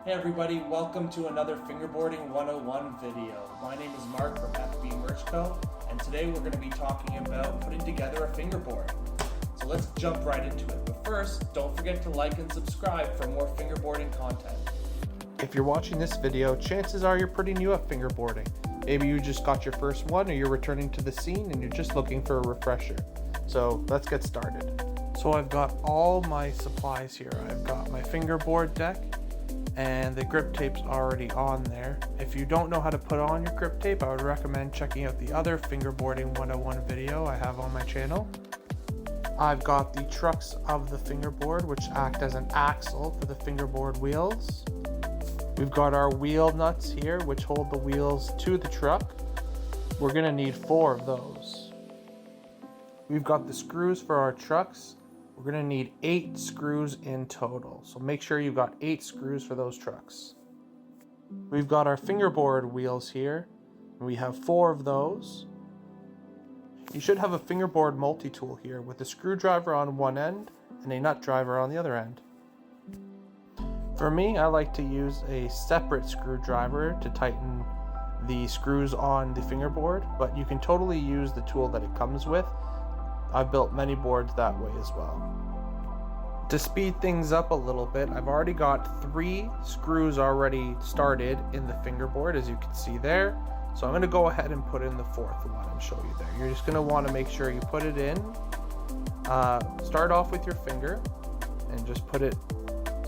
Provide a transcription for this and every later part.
Hey everybody, welcome to another Fingerboarding 101 video. My name is Mark from FB Merch Co. And today we're going to be talking about putting together a fingerboard. So let's jump right into it. But first, don't forget to like and subscribe for more fingerboarding content. If you're watching this video, chances are you're pretty new at fingerboarding. Maybe you just got your first one, or you're returning to the scene and you're just looking for a refresher. So let's get started. So I've got all my supplies here. I've got my fingerboard deck, and the grip tape's already on there. If you don't know how to put on your grip tape, I would recommend checking out the other Fingerboarding 101 video I have on my channel. I've got the trucks of the fingerboard, which act as an axle for the fingerboard wheels. We've got our wheel nuts here, which hold the wheels to the truck. We're gonna need 4 of those. We've got the screws for our trucks. We're gonna need 8 screws in total. So make sure you've got 8 screws for those trucks. We've got our fingerboard wheels here, and we have 4 of those. You should have a fingerboard multi-tool here with a screwdriver on one end and a nut driver on the other end. For me, I like to use a separate screwdriver to tighten the screws on the fingerboard, but you can totally use the tool that it comes with. I've built many boards that way as well. To speed things up a little bit, I've already got 3 screws already started in the fingerboard, as you can see there. So I'm going to go ahead and put in the 4th one and show you there. You're just going to want to make sure you put it in. Start off with your finger and just put it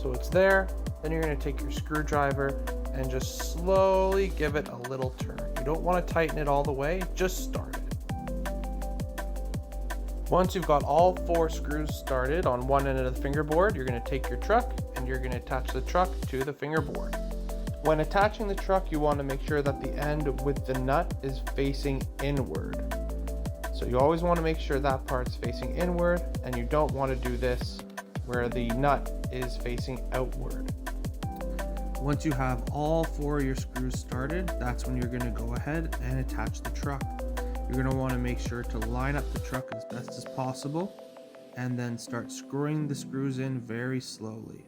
so it's there. Then you're going to take your screwdriver and just slowly give it a little turn. You don't want to tighten it all the way, just start it. Once you've got all 4 screws started on one end of the fingerboard, you're going to take your truck and you're going to attach the truck to the fingerboard. When attaching the truck, you want to make sure that the end with the nut is facing inward. So you always want to make sure that part's facing inward, and you don't want to do this where the nut is facing outward. Once you have all 4 of your screws started, that's when you're going to go ahead and attach the truck. You're going to want to make sure to line up the truck as best as possible and then start screwing the screws in very slowly.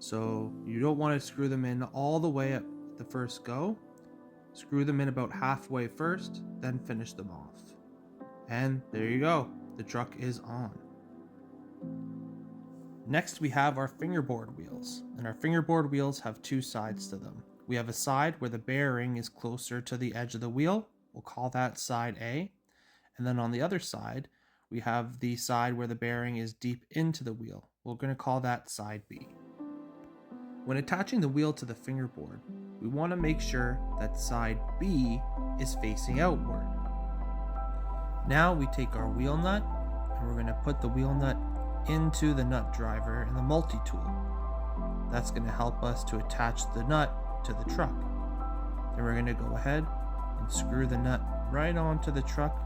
So you don't want to screw them in all the way at the first go. Screw them in about halfway first, then finish them off. And there you go, the truck is on. Next we have our fingerboard wheels, and our fingerboard wheels have 2 sides to them. We have a side where the bearing is closer to the edge of the wheel. We'll call that side A. And then on the other side, we have the side where the bearing is deep into the wheel. We're going to call that side B. When attaching the wheel to the fingerboard, we want to make sure that side B is facing outward. Now we take our wheel nut and we're going to put the wheel nut into the nut driver in the multi-tool. That's going to help us to attach the nut to the truck. Then we're going to go ahead and screw the nut right onto the truck,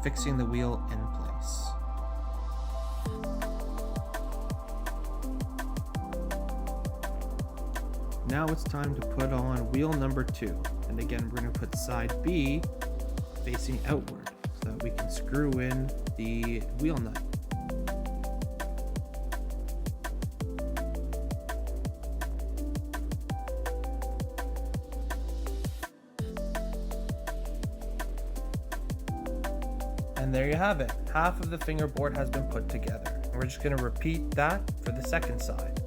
fixing the wheel in place. Now it's time to put on wheel number 2, and again we're going to put side B facing outward so that we can screw in the wheel nut. And there you have it. Half of the fingerboard has been put together. And we're just going to repeat that for the second side.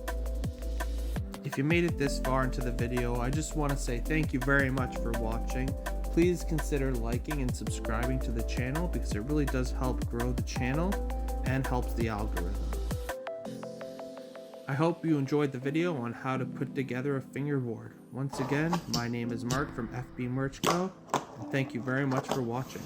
If you made it this far into the video, I just want to say thank you very much for watching. Please consider liking and subscribing to the channel because it really does help grow the channel and helps the algorithm. I hope you enjoyed the video on how to put together a fingerboard. Once again, my name is Mark from FB Merch Co. And thank you very much for watching.